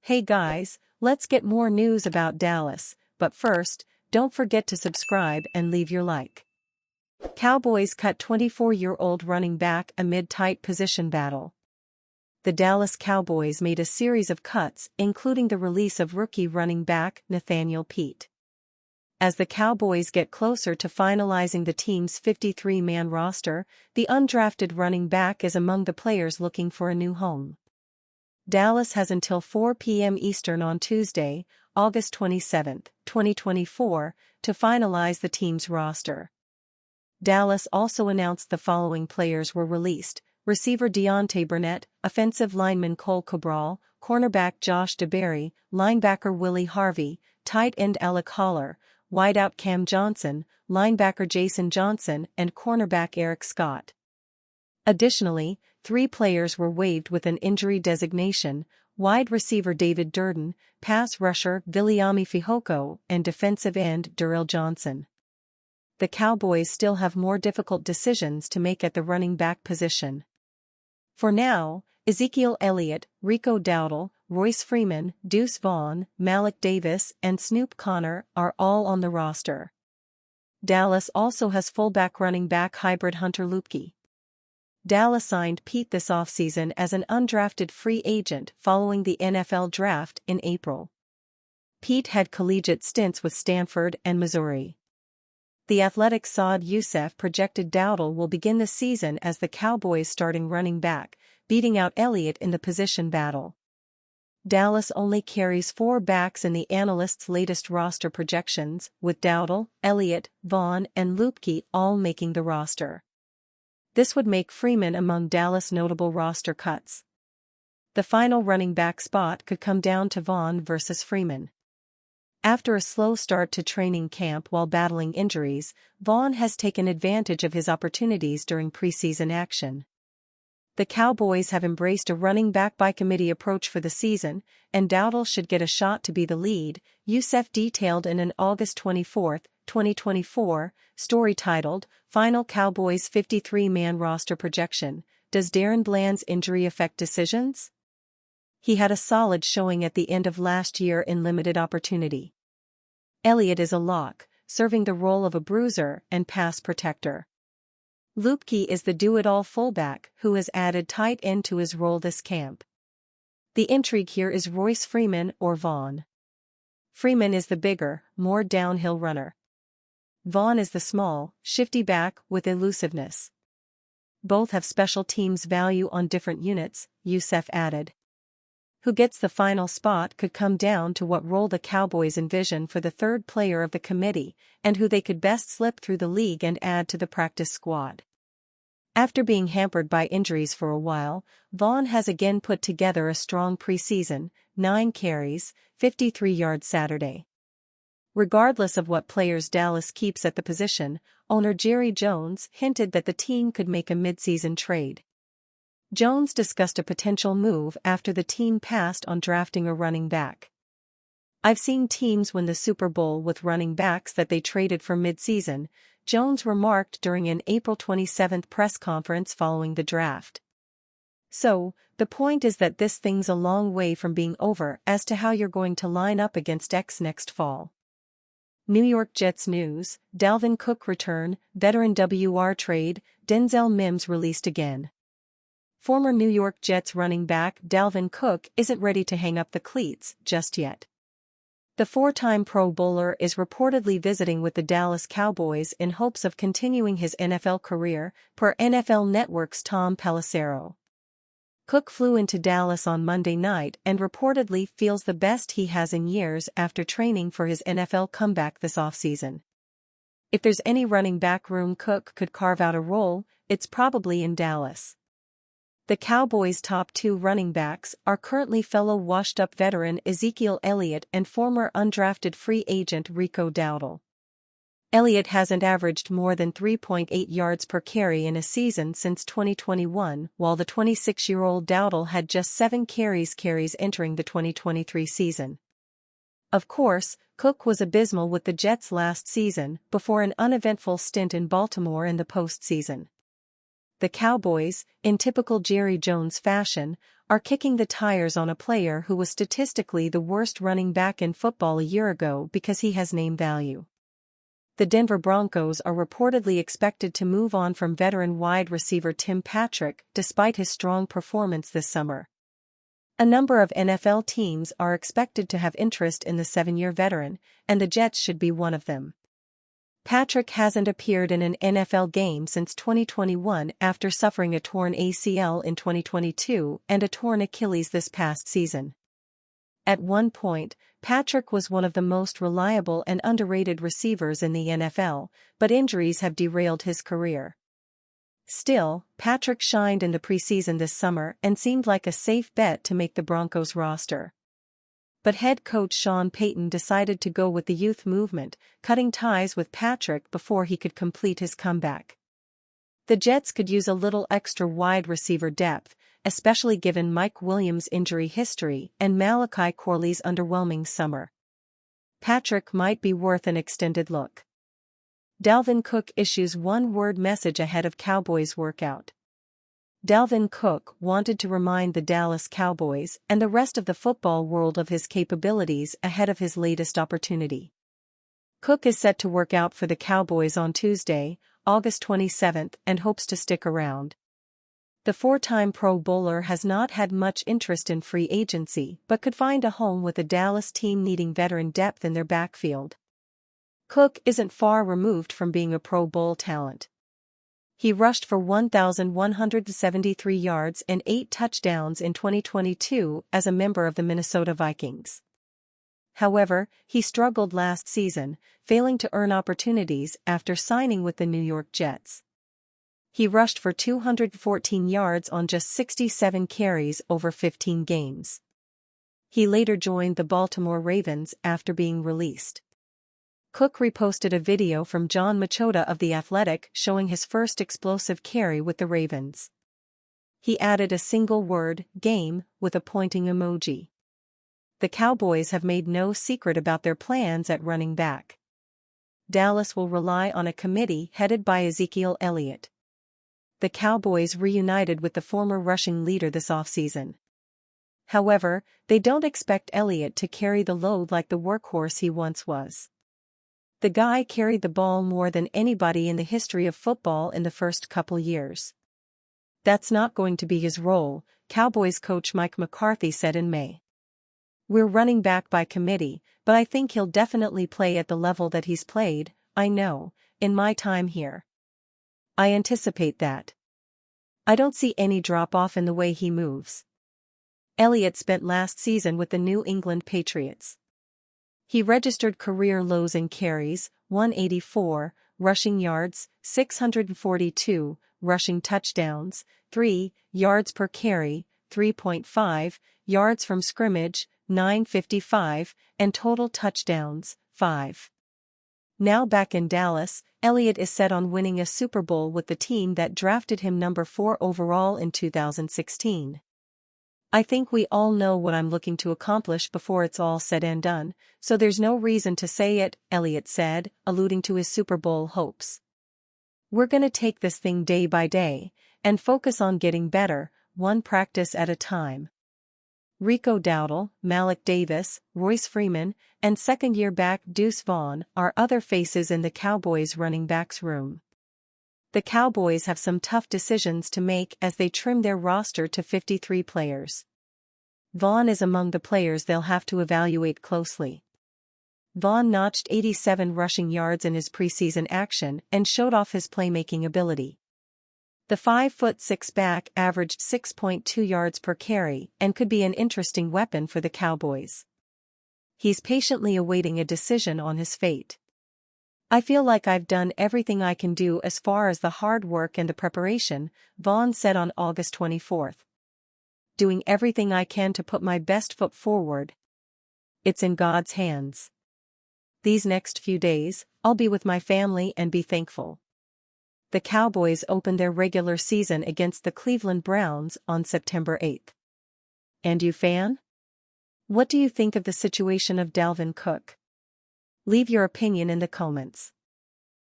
Hey guys, let's get more news about Dallas, but first, don't forget to subscribe and leave your like. Cowboys cut 24-year-old running back amid tight position battle. The Dallas Cowboys made a series of cuts, including the release of rookie running back Nathaniel Peat. As the Cowboys get closer to finalizing the team's 53-man roster, the undrafted running back is among the players looking for a new home. Dallas has until 4 p.m. Eastern on Tuesday, August 27, 2024, to finalize the team's roster. Dallas also announced the following players were released: receiver Deontay Burnett, offensive lineman Cole Cabral, cornerback Josh DeBerry, linebacker Willie Harvey, tight end Alec Holler, wideout Cam Johnson, linebacker Jason Johnson, and cornerback Eric Scott. Additionally, 3 players were waived with an injury designation: wide receiver David Durden, pass rusher Viliami Fehoko, and defensive end Darrell Johnson. The Cowboys still have more difficult decisions to make at the running back position. For now, Ezekiel Elliott, Rico Dowdle, Royce Freeman, Deuce Vaughn, Malik Davis, and Snoop Connor are all on the roster. Dallas also has fullback running back hybrid Hunter Luepke. Dallas signed Peat this offseason as an undrafted free agent following the NFL draft in April. Peat had collegiate stints with Stanford and Missouri. The Athletic's Saad Youssef projected Dowdle will begin the season as the Cowboys' starting running back, beating out Elliott in the position battle. Dallas only carries 4 backs in the analysts' latest roster projections, with Dowdle, Elliott, Vaughn, and Luepke all making the roster. This would make Freeman among Dallas' notable roster cuts. The final running back spot could come down to Vaughn versus Freeman. After a slow start to training camp while battling injuries, Vaughn has taken advantage of his opportunities during preseason action. The Cowboys have embraced a running back by committee approach for the season, and Dowdle should get a shot to be the lead, Youssef detailed in an August 24, 2024, story titled, Final Cowboys 53-Man Roster Projection, Does Darren Bland's Injury Affect Decisions? He had a solid showing at the end of last year in limited opportunity. Elliott is a lock, serving the role of a bruiser and pass protector. Luepke is the do-it-all fullback who has added tight end to his role this camp. The intrigue here is Royce Freeman or Vaughn. Freeman is the bigger, more downhill runner. Vaughn is the small, shifty back with elusiveness. Both have special teams value on different units, Youssef added. Who gets the final spot could come down to what role the Cowboys envision for the third player of the committee, and who they could best slip through the league and add to the practice squad. After being hampered by injuries for a while, Vaughn has again put together a strong preseason, 9 carries, 53 yards Saturday. Regardless of what players Dallas keeps at the position, owner Jerry Jones hinted that the team could make a midseason trade. Jones discussed a potential move after the team passed on drafting a running back. I've seen teams win the Super Bowl with running backs that they traded for midseason, Jones remarked during an April 27 press conference following the draft. So, the point is that this thing's a long way from being over as to how you're going to line up against X next fall. New York Jets news: Dalvin Cook return, veteran WR trade, Denzel Mims released again. Former New York Jets running back Dalvin Cook isn't ready to hang up the cleats just yet. The 4-time Pro Bowler is reportedly visiting with the Dallas Cowboys in hopes of continuing his NFL career, per NFL Network's Tom Pelissero. Cook flew into Dallas on Monday night and reportedly feels the best he has in years after training for his NFL comeback this offseason. If there's any running back room Cook could carve out a role, it's probably in Dallas. The Cowboys' top 2 running backs are currently fellow washed-up veteran Ezekiel Elliott and former undrafted free agent Rico Dowdle. Elliott hasn't averaged more than 3.8 yards per carry in a season since 2021, while the 26-year-old Dowdle had just 7 carries entering the 2023 season. Of course, Cook was abysmal with the Jets last season before an uneventful stint in Baltimore in the postseason. The Cowboys, in typical Jerry Jones fashion, are kicking the tires on a player who was statistically the worst running back in football a year ago because he has name value. The Denver Broncos are reportedly expected to move on from veteran wide receiver Tim Patrick despite his strong performance this summer. A number of NFL teams are expected to have interest in the 7-year veteran, and the Jets should be one of them. Patrick hasn't appeared in an NFL game since 2021 after suffering a torn ACL in 2022 and a torn Achilles this past season. At one point, Patrick was one of the most reliable and underrated receivers in the NFL, but injuries have derailed his career. Still, Patrick shined in the preseason this summer and seemed like a safe bet to make the Broncos roster. But head coach Sean Payton decided to go with the youth movement, cutting ties with Patrick before he could complete his comeback. The Jets could use a little extra wide receiver depth, especially given Mike Williams' injury history and Malachi Corley's underwhelming summer. Patrick might be worth an extended look. Dalvin Cook issues one-word message ahead of Cowboys workout. Dalvin Cook wanted to remind the Dallas Cowboys and the rest of the football world of his capabilities ahead of his latest opportunity. Cook is set to work out for the Cowboys on Tuesday, August 27, and hopes to stick around. The four-time Pro Bowler has not had much interest in free agency but could find a home with a Dallas team needing veteran depth in their backfield. Cook isn't far removed from being a Pro Bowl talent. He rushed for 1,173 yards and 8 touchdowns in 2022 as a member of the Minnesota Vikings. However, he struggled last season, failing to earn opportunities after signing with the New York Jets. He rushed for 214 yards on just 67 carries over 15 games. He later joined the Baltimore Ravens after being released. Cook reposted a video from John Machota of The Athletic showing his first explosive carry with the Ravens. He added a single word, game, with a pointing emoji. The Cowboys have made no secret about their plans at running back. Dallas will rely on a committee headed by Ezekiel Elliott. The Cowboys reunited with the former rushing leader this offseason. However, they don't expect Elliott to carry the load like the workhorse he once was. The guy carried the ball more than anybody in the history of football in the first couple years. That's not going to be his role, Cowboys coach Mike McCarthy said in May. We're running back by committee, but I think he'll definitely play at the level that he's played, I know, in my time here. I anticipate that. I don't see any drop-off in the way he moves. Elliott spent last season with the New England Patriots. He registered career lows in carries, 184, rushing yards, 642, rushing touchdowns, 3, yards per carry, 3.5, yards from scrimmage, 955, and total touchdowns, 5. Now back in Dallas, Elliott is set on winning a Super Bowl with the team that drafted him number 4 overall in 2016. I think we all know what I'm looking to accomplish before it's all said and done, so there's no reason to say it, Elliott said, alluding to his Super Bowl hopes. We're gonna take this thing day by day, and focus on getting better, one practice at a time. Rico Dowdle, Malik Davis, Royce Freeman, and second-year back Deuce Vaughn are other faces in the Cowboys' running backs room. The Cowboys have some tough decisions to make as they trim their roster to 53 players. Vaughn is among the players they'll have to evaluate closely. Vaughn notched 87 rushing yards in his preseason action and showed off his playmaking ability. The 5'6" back averaged 6.2 yards per carry and could be an interesting weapon for the Cowboys. He's patiently awaiting a decision on his fate. I feel like I've done everything I can do as far as the hard work and the preparation, Vaughn said on August 24. Doing everything I can to put my best foot forward. It's in God's hands. These next few days, I'll be with my family and be thankful. The Cowboys opened their regular season against the Cleveland Browns on September 8. And you fan? What do you think of the situation of Dalvin Cook? Leave your opinion in the comments.